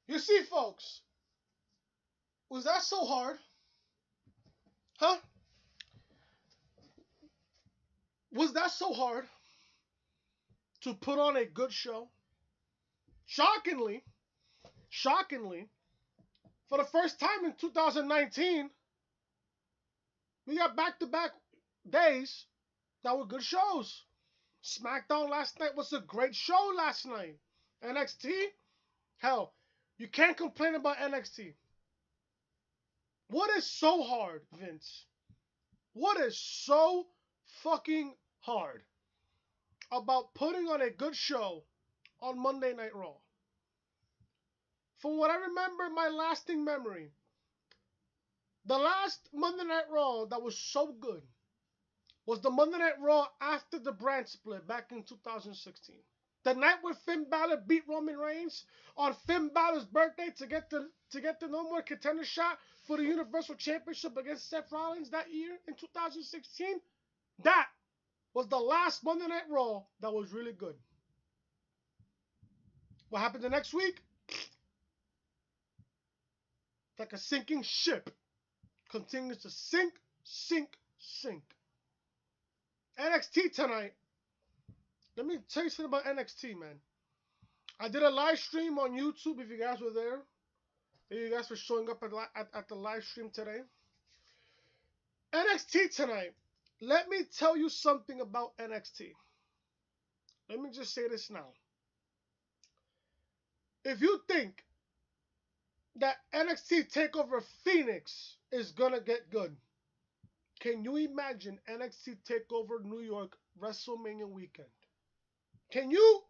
You see, folks, was that so hard? Huh? Was that so hard to put on a good show? Shockingly, for the first time in 2019, we got back-to-back days that were good shows. SmackDown last night was a great show last night. NXT, hell, you can't complain about NXT. What is so hard, Vince? What is so fucking hard about putting on a good show on Monday Night Raw? From what I remember, my lasting memory, the last Monday Night Raw that was so good was the Monday Night Raw after the brand split back in 2016. The night where Finn Balor beat Roman Reigns on Finn Balor's birthday to get the number one contender shot for the Universal Championship against Seth Rollins that year in 2016. That was the last Monday Night Raw that was really good. What happened the next week? Like a sinking ship. Continues to sink. NXT tonight. Let me tell you something about NXT, man. I did a live stream on YouTube if you guys were there. Thank you guys for showing up at the live stream today. NXT tonight. Let me tell you something about NXT. Let me just say this now. If you think that NXT TakeOver Phoenix is gonna get good, can you imagine NXT TakeOver New York WrestleMania weekend? Can you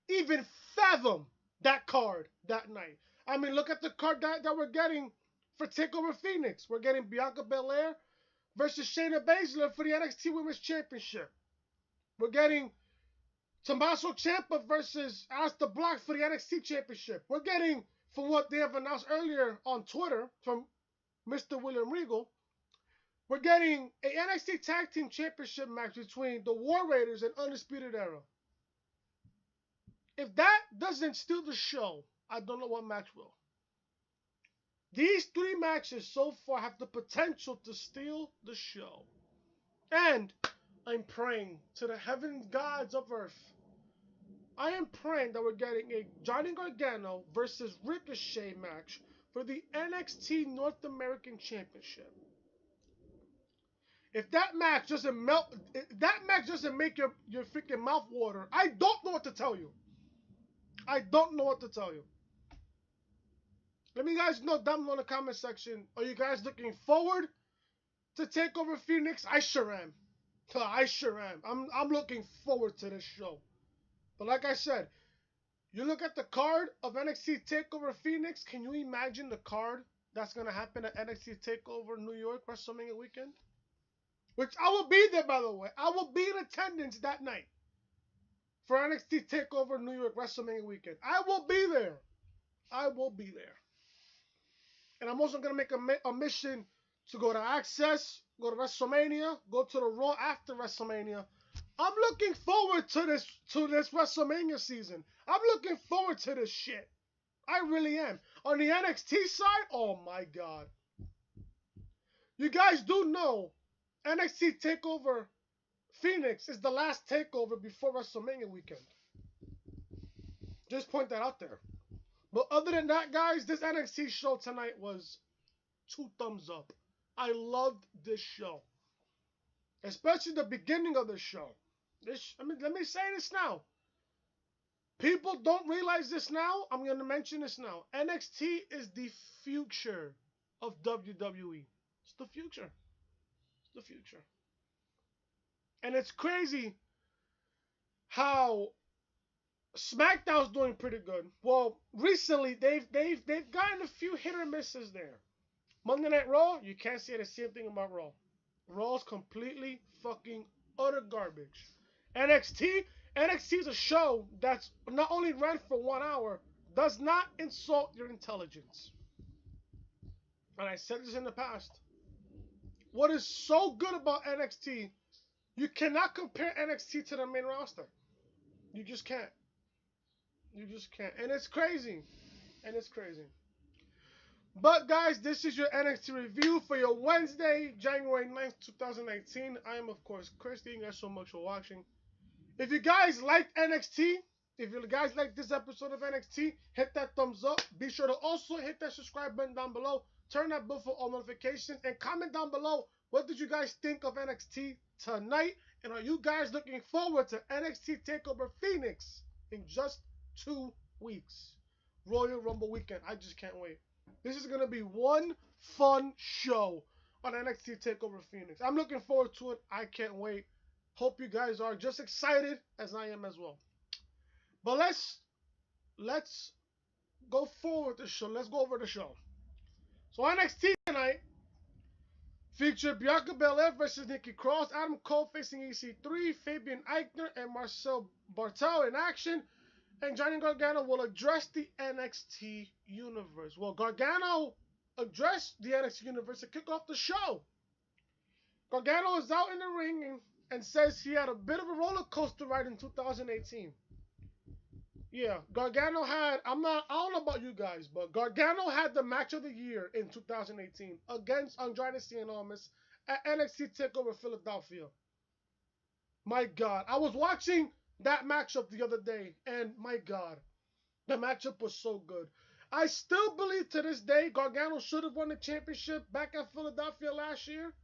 even fathom that card that night? I mean, look at the card that we're getting for TakeOver Phoenix. We're getting Bianca Belair versus Shayna Baszler for the NXT Women's Championship. We're getting Tommaso Ciampa versus Aleister Black for the NXT Championship. We're getting, from what they have announced earlier on Twitter from Mr. William Regal, we're getting a NXT Tag Team Championship match between the War Raiders and Undisputed Era. If that doesn't steal the show, I don't know what match will. These three matches so far have the potential to steal the show. And I'm praying to the heaven gods of earth. I am praying that we're getting a Johnny Gargano versus Ricochet match for the NXT North American Championship. If that match doesn't make your freaking mouth water, I don't know what to tell you. I don't know what to tell you. Let me guys know down below in the comment section. Are you guys looking forward to TakeOver Phoenix? I sure am. I sure am. I'm looking forward to this show. But like I said, you look at the card of NXT TakeOver Phoenix. Can you imagine the card that's going to happen at NXT TakeOver New York WrestleMania weekend? Which I will be there, by the way. I will be in attendance that night for NXT TakeOver New York WrestleMania weekend. I will be there. I will be there. And I'm also going to make a mission to go to Access, go to WrestleMania, go to the Raw after WrestleMania. I'm looking forward to this WrestleMania season. I'm looking forward to this shit. I really am. On the NXT side, oh my God. You guys do know NXT TakeOver Phoenix is the last takeover before WrestleMania weekend. Just point that out there. But other than that, guys, this NXT show tonight was 2 thumbs up. I loved this show. Especially the beginning of the show. Let me say this now. People don't realize this now. I'm going to mention this now. NXT is the future of WWE. It's the future. It's the future. And it's crazy how SmackDown's doing pretty good. Well, recently they've gotten a few hit or misses there. Monday Night Raw, you can't say the same thing about Raw. Raw's completely fucking utter garbage. NXT is a show that's not only ran for 1 hour, does not insult your intelligence. And I said this in the past. What is so good about NXT, you cannot compare NXT to the main roster. You just can't. You just can't. And it's crazy. And it's crazy. But guys, this is your NXT review for your Wednesday, January 9th, 2019. I am, of course, Chris. Thank you guys so much for watching. If you guys liked NXT, if you guys like this episode of NXT, hit that thumbs up. Be sure to also hit that subscribe button down below. Turn that bell for all notifications. And comment down below, what did you guys think of NXT tonight? And are you guys looking forward to NXT TakeOver Phoenix in just 2 weeks? Royal Rumble weekend. I just can't wait. This is going to be one fun show on NXT TakeOver Phoenix. I'm looking forward to it. I can't wait. Hope you guys are just excited as I am as well. But let's go forward the show. Let's go over the show. So NXT tonight featured Bianca Belair versus Nikki Cross, Adam Cole facing EC3, Fabian Aichner and Marcel Bartel in action, and Johnny Gargano will address the NXT universe. Well, Gargano addressed the NXT universe to kick off the show. Gargano is out in the ring and says he had a bit of a roller coaster ride in 2018. Yeah, Gargano had, I don't know about you guys, but Gargano had the match of the year in 2018 against Andrade Cien Almas at NXT TakeOver Philadelphia. My God, I was watching that matchup the other day, and my God, the matchup was so good. I still believe to this day Gargano should have won the championship back at Philadelphia last year.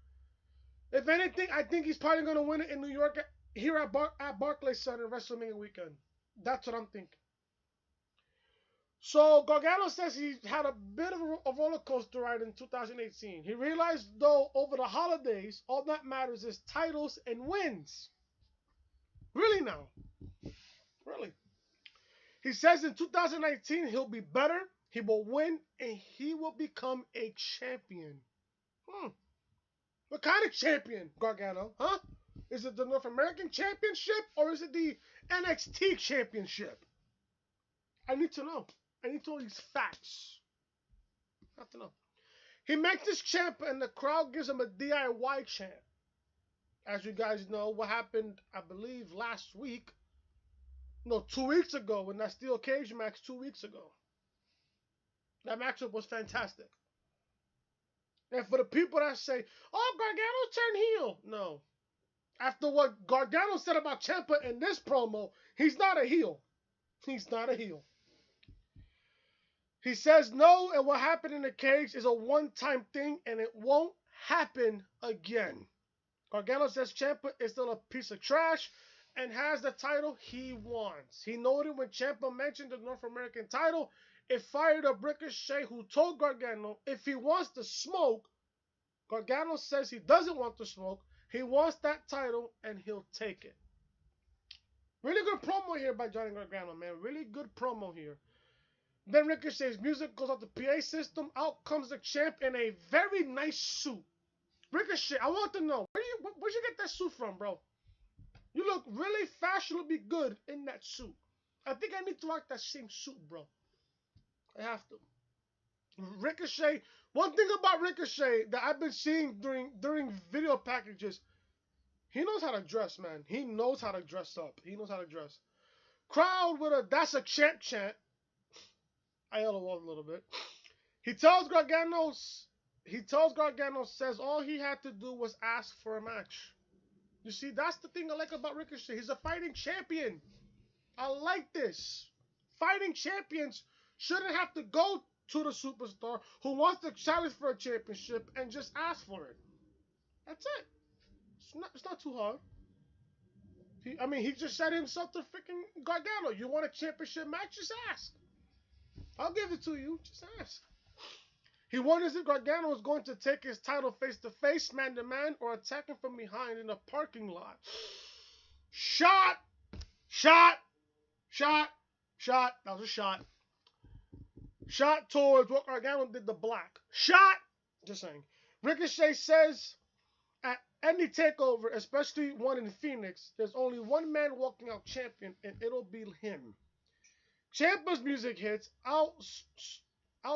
If anything, I think he's probably going to win it in New York here at Barclays Center WrestleMania weekend. That's what I'm thinking. So Gargano says he had a bit of a roller coaster ride in 2018. He realized, though, over the holidays, all that matters is titles and wins. Really now? Really? He says in 2019 he'll be better, he will win, and he will become a champion. What kind of champion, Gargano? Huh? Is it the North American Championship or is it the NXT Championship? I need to know. I need to know these facts. I have to know. He makes this champ and the crowd gives him a DIY chant. As you guys know, what happened, I believe, last week. No, 2 weeks ago in that steel cage match 2 weeks ago. That matchup was fantastic. And for the people that say, oh, Gargano turned heel. No. After what Gargano said about Ciampa in this promo, he's not a heel. He's not a heel. He says no, and what happened in the cage is a one-time thing, and it won't happen again. Gargano says Ciampa is still a piece of trash and has the title he wants. He noted when Ciampa mentioned the North American title, it fired up Ricochet, who told Gargano if he wants to smoke, Gargano says he doesn't want to smoke. He wants that title, and he'll take it. Really good promo here by Johnny Gargano, man. Really good promo here. Then Ricochet's music goes out the PA system. Out comes the champ in a very nice suit. Ricochet, I want to know, where'd you get that suit from, bro? You look really fashionably good in that suit. I think I need to rock that same suit, bro. I have to. Ricochet, one thing about Ricochet that I've been seeing during video packages, he knows how to dress, man. He knows how to dress up. He knows how to dress. Crowd with a "that's a champ" chant. I LOL a little bit. He tells Gargano, says all he had to do was ask for a match. You see, that's the thing I like about Ricochet. He's a fighting champion. I like this. Fighting champions shouldn't have to go to the superstar who wants to challenge for a championship and just ask for it. That's it. It's not too hard. He just said himself to freaking Gargano, you want a championship match? Just ask. I'll give it to you. Just ask. He wonders if Gargano is going to take his title face-to-face, man-to-man, or attack him from behind in a parking lot. Shot! Shot! Shot! Shot! That was a shot. Shot towards what Gargano did the black. Shot! Just saying. Ricochet says at any takeover, especially one in Phoenix, there's only one man walking out champion, and it'll be him. Ciampa's music hits. Out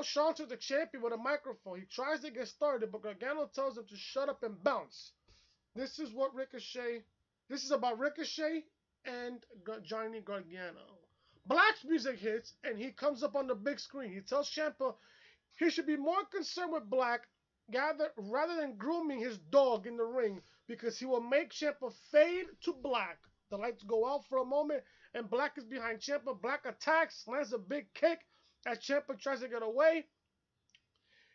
chaunches the champion with a microphone. He tries to get started, but Gargano tells him to shut up and bounce. This is about Ricochet and Johnny Gargano. Black's music hits, and he comes up on the big screen. He tells Ciampa he should be more concerned with Black rather than grooming his dog in the ring because he will make Ciampa fade to black. The lights go out for a moment, and Black is behind Ciampa. Black attacks, lands a big kick as Ciampa tries to get away.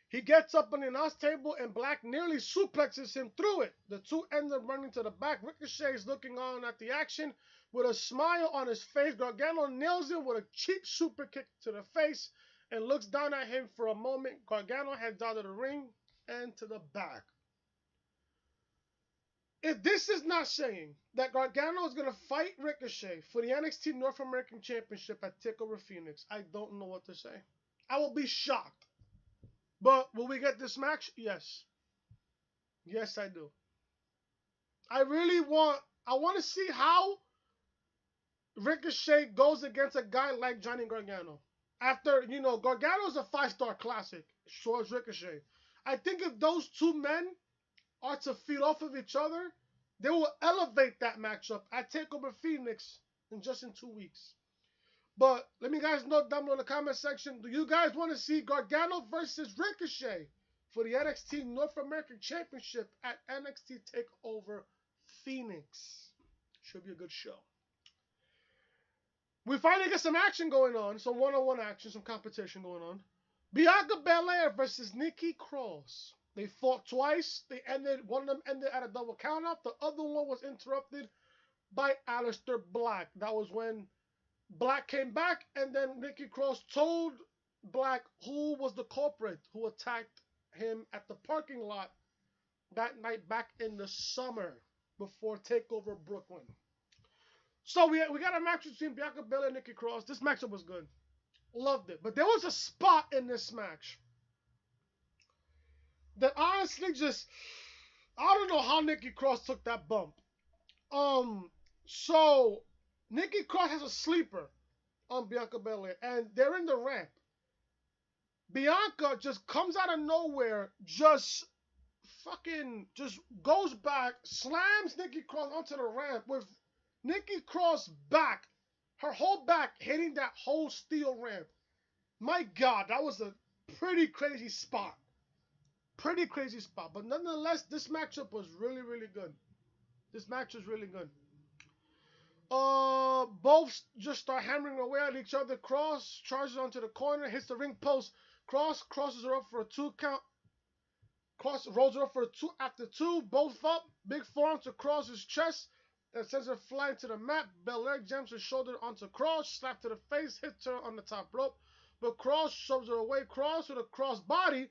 He gets up on the announce table, and Black nearly suplexes him through it. The two end up running to the back. Ricochet is looking on at the action with a smile on his face. Gargano nails him with a cheap super kick to the face and looks down at him for a moment. Gargano heads out of the ring and to the back. If this is not saying that Gargano is going to fight Ricochet for the NXT North American Championship at TakeOver Phoenix, I don't know what to say. I will be shocked. But will we get this match? Yes. Yes, I do. I want to see how Ricochet goes against a guy like Johnny Gargano. After, Gargano's a 5-star classic. So is Ricochet. I think if those two men are to feed off of each other, they will elevate that matchup at TakeOver Phoenix in 2 weeks. But let me guys know down below in the comment section, do you guys want to see Gargano versus Ricochet for the NXT North American Championship at NXT TakeOver Phoenix? Should be a good show. We finally get some action going on, some one-on-one action, some competition going on. Bianca Belair versus Nikki Cross. They fought twice. One of them ended at a double countout. The other one was interrupted by Aleister Black. That was when Black came back, and then Nikki Cross told Black who was the culprit who attacked him at the parking lot that night back in the summer before TakeOver Brooklyn. So we got a match between Bianca Belair and Nikki Cross. This matchup was good. Loved it. But there was a spot in this match that honestly I don't know how Nikki Cross took that bump. So Nikki Cross has a sleeper on Bianca Belair, and they're in the ramp. Bianca just comes out of nowhere, just goes back, slams Nikki Cross onto the ramp with Nikki Cross back, her whole back hitting that whole steel ramp. My God, that was a pretty crazy spot. But nonetheless, this matchup was really, really good. This match was really good. Both just start hammering away at each other. Cross charges onto the corner, hits the ring post. Cross crosses her up for a 2 count. Cross rolls her up for a 2 after 2. Both up. Big forearm to Cross's chest that sends her flying to the mat. Belair jams her shoulder onto Cross. Slap to the face. Hits her on the top rope. But Cross shoves her away. Cross with a cross body.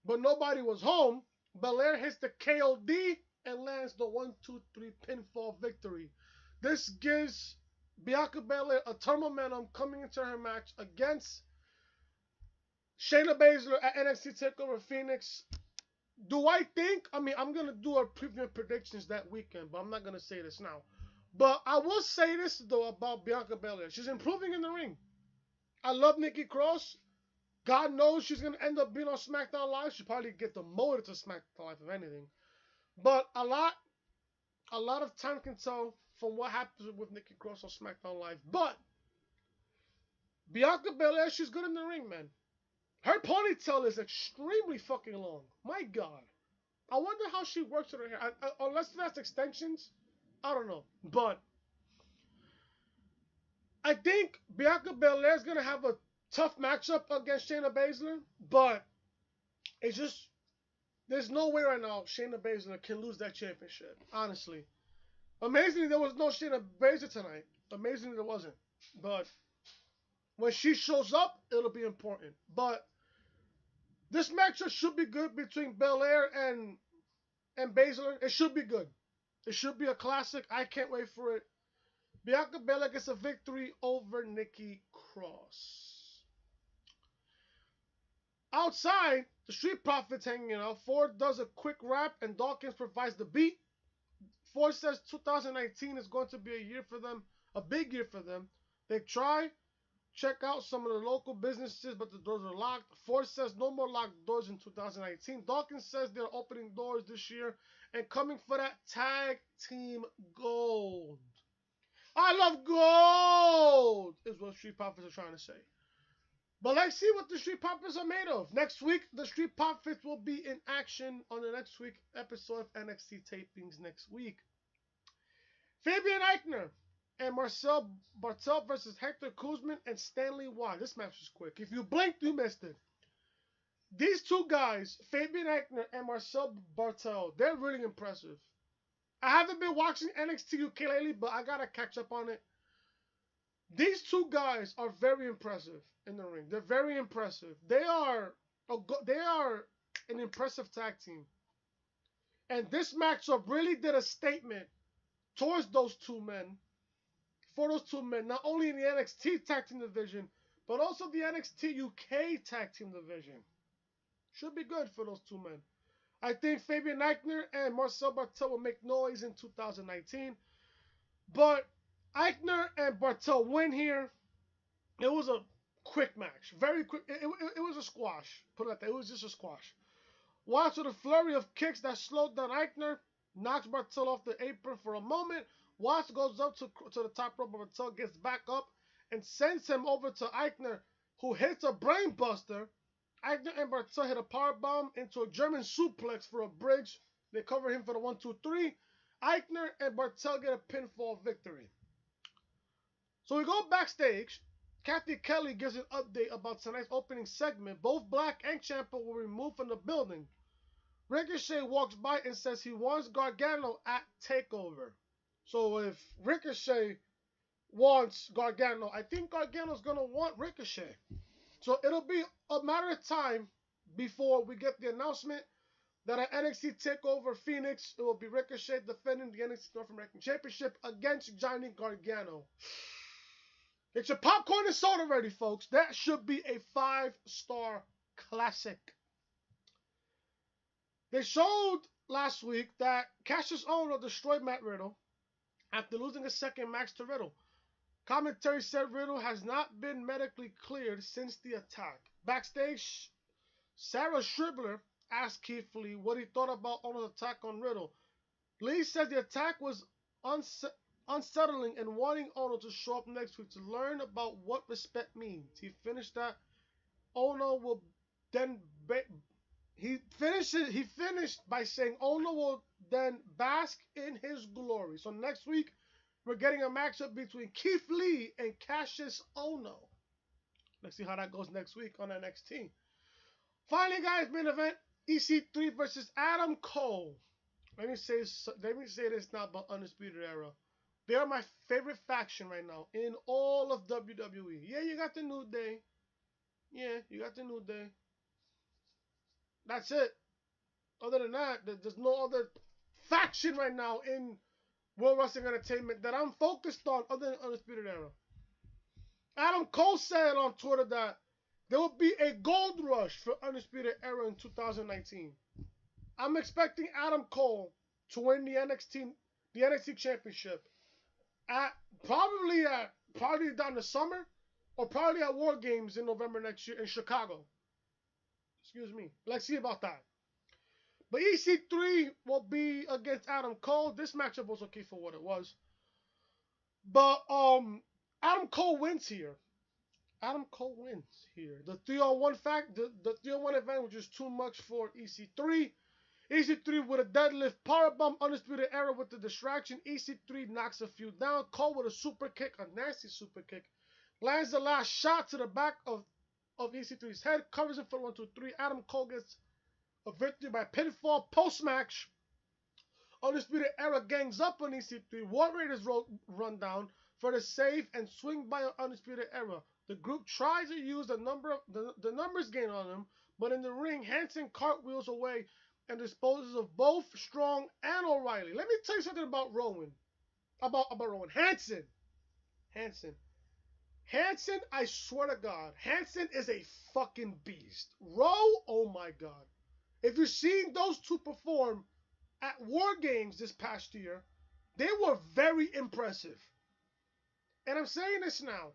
But nobody was home. Belair hits the KOD and lands the 1-2-3 pinfall victory. This gives Bianca Belair a ton of momentum coming into her match against Shayna Baszler at NXT TakeOver Phoenix. Do I think? I'm going to do our preview predictions that weekend, but I'm not going to say this now. But I will say this, though, about Bianca Belair. She's improving in the ring. I love Nikki Cross. God knows she's going to end up being on SmackDown Live. She'll probably get demoted to SmackDown Live, if anything. But a lot of time can tell from what happens with Nikki Cross on SmackDown Live. But Bianca Belair, she's good in the ring, man. Her ponytail is extremely fucking long. My God. I wonder how she works with her hair. Unless that's extensions, I don't know. But I think Bianca Belair is going to have a tough matchup against Shayna Baszler. But it's just, there's no way right now Shayna Baszler can lose that championship. Honestly. Amazingly, there was no Shayna Baszler tonight. Amazingly, there wasn't. But when she shows up, it'll be important. But this matchup should be good between Belair and Baszler. It should be good. It should be a classic. I can't wait for it. Bianca Belair gets a victory over Nikki Cross. Outside, the Street Profits hanging out. Ford does a quick rap and Dawkins provides the beat. Ford says 2019 is going to be a year for them, a big year for them. They try, check out some of the local businesses, but the doors are locked. Ford says no more locked doors in 2019. Dawkins says they're opening doors this year and coming for that tag team gold. I love gold, is what Street Profits are trying to say. But let's see what the Street Profits are made of. Next week, the Street Profits will be in action on the next week episode of NXT tapings next week. Fabian Eichner and Marcel Bartel versus Hector Kuzmin and Stanley Wise. This match was quick. If you blinked, you missed it. These two guys, Fabian Eichner and Marcel Bartel, they're really impressive. I haven't been watching NXT UK lately, but I gotta catch up on it. These two guys are very impressive in the ring. They're very impressive. They are an impressive tag team. And this matchup really did a statement towards those two men. For those two men, not only in the NXT tag team division, but also the NXT UK tag team division. Should be good for those two men. I think Fabian Eichner and Marcel Bartel will make noise in 2019. But Eichner and Bartel win here. It was a quick match. Very quick. It was a squash. Put it like that. It was just a squash. Watch with a flurry of kicks that slowed down Eichner. Knocks Bartel off the apron for a moment. Watts goes up to the top rope, but Bartel gets back up and sends him over to Eichner, who hits a brain buster. Eichner and Bartel hit a powerbomb into a German suplex for a bridge. They cover him for the 1-2-3. Eichner and Bartel get a pinfall victory. So we go backstage. Kathy Kelly gives an update about tonight's opening segment. Both Black and Ciampa were removed from the building. Ricochet walks by and says he wants Gargano at TakeOver. So if Ricochet wants Gargano, I think Gargano's going to want Ricochet. So it'll be a matter of time before we get the announcement that at NXT TakeOver Phoenix, it will be Ricochet defending the NXT North American Championship against Johnny Gargano. Get your popcorn and soda ready, folks. That should be a 5-star classic. They showed last week that Cassius Ohno destroyed Matt Riddle after losing a second match to Riddle. Commentary said Riddle has not been medically cleared since the attack. Backstage, Sarah Schribbler asked Keith Lee what he thought about Ohno's attack on Riddle. Lee said the attack was unsettling and wanting Ohno to show up next week to learn about what respect means. He finished that Ohno will then... He finished by saying Ohno will then bask in his glory. So next week, we're getting a matchup between Keith Lee and Cassius Ohno. Let's see how that goes next week on NXT. Finally, guys, main event, EC3 versus Adam Cole. Let me say this now about Undisputed Era. They are my favorite faction right now in all of WWE. Yeah, you got the New Day. Yeah, you got the New Day. That's it. Other than that, there's no other faction right now in World Wrestling Entertainment that I'm focused on other than Undisputed Era. Adam Cole said on Twitter that there will be a gold rush for Undisputed Era in 2019. I'm expecting Adam Cole to win the NXT Championship probably down the summer or probably at War Games in November next year in Chicago. Excuse me. Let's see about that. But EC3 will be against Adam Cole. This matchup was okay for what it was. But Adam Cole wins here. Adam Cole wins here. The 3-on-1 the 3-on-1 event was just too much for EC3. EC3 with a deadlift powerbomb, Undisputed Era with the distraction. EC3 knocks a few down. Cole with a super kick, a nasty super kick. Lands the last shot to the back of EC3's head. Covers it for 1-2-3. Adam Cole gets a victory by pinfall. Post-match, Undisputed Era gangs up on EC3. War Raiders run down for the save and swing by Undisputed Era. The group tries to use the numbers game on them, but in the ring, Hanson cartwheels away and disposes of both Strong and O'Reilly. Let me tell you something about Rowan. About Rowan. Hanson, I swear to God, Hanson is a fucking beast. Oh my God. If you've seen those two perform at War Games this past year, they were very impressive. And I'm saying this now.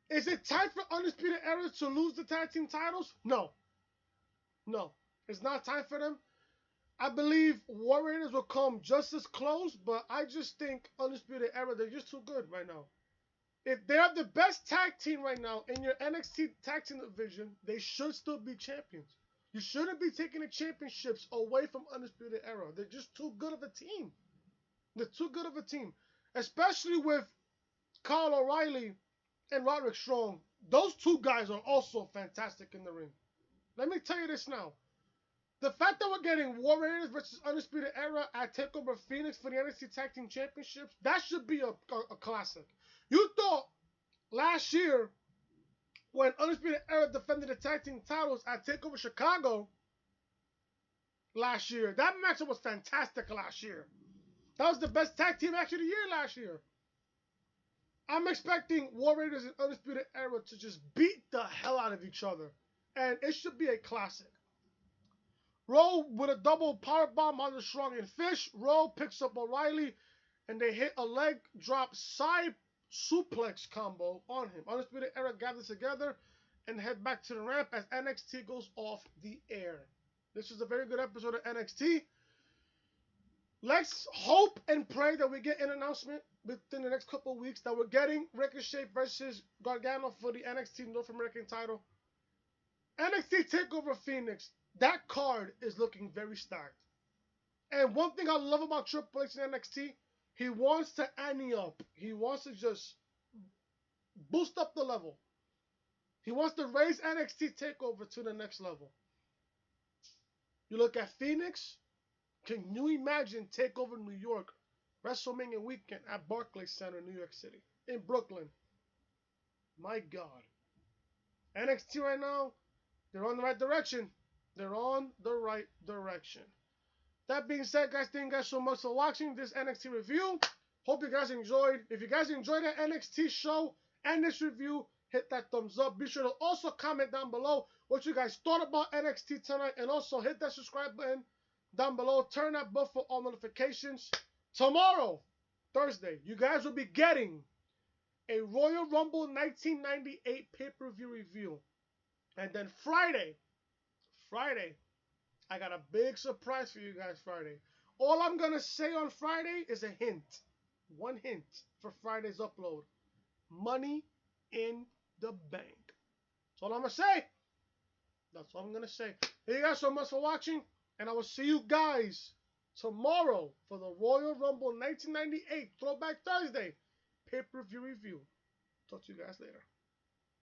Is it time for Undisputed Era to lose the tag team titles? No. No. It's not time for them. I believe War Raiders will come just as close, but I just think Undisputed Era, they're just too good right now. If they're the best tag team right now in your NXT tag team division, they should still be champions. You shouldn't be taking the championships away from Undisputed Era. They're just too good of a team. They're too good of a team. Especially with Kyle O'Reilly and Roderick Strong. Those two guys are also fantastic in the ring. Let me tell you this now. The fact that we're getting War Raiders versus Undisputed Era at TakeOver Phoenix for the NXT Tag Team Championships, that should be a classic. You thought last year when Undisputed Era defended the tag team titles at TakeOver Chicago last year, that matchup was fantastic last year. That was the best tag team match of the year last year. I'm expecting War Raiders and Undisputed Era to just beat the hell out of each other. And it should be a classic. Rowe with a double powerbomb on the Strong and Fish. Rowe picks up O'Reilly and they hit a leg drop side suplex combo on him. Undisputed Era gathers together and head back to the ramp as NXT goes off the air. This is a very good episode of NXT. Let's hope and pray that we get an announcement within the next couple of weeks that we're getting Ricochet versus Gargano for the NXT North American title. NXT TakeOver Phoenix. That card is looking very stacked. And one thing I love about Triple H in NXT, he wants to ante up. He wants to just boost up the level. He wants to raise NXT TakeOver to the next level. You look at Phoenix. Can you imagine TakeOver New York, WrestleMania weekend at Barclays Center in New York City, in Brooklyn? My God. NXT right now, they're on the right direction. They're on the right direction. That being said, guys, thank you guys so much for watching this NXT review. Hope you guys enjoyed. If you guys enjoyed the NXT show and this review, hit that thumbs up. Be sure to also comment down below what you guys thought about NXT tonight. And also hit that subscribe button down below. Turn that bell for all notifications. Tomorrow, Thursday, you guys will be getting a Royal Rumble 1998 pay-per-view review. And then Friday, I got a big surprise for you guys Friday. All I'm going to say on Friday is a hint. One hint for Friday's upload. Money in the bank. That's all I'm going to say. That's all I'm going to say. Thank you guys so much for watching. And I will see you guys tomorrow for the Royal Rumble 1998 Throwback Thursday pay-per-view review. Talk to you guys later.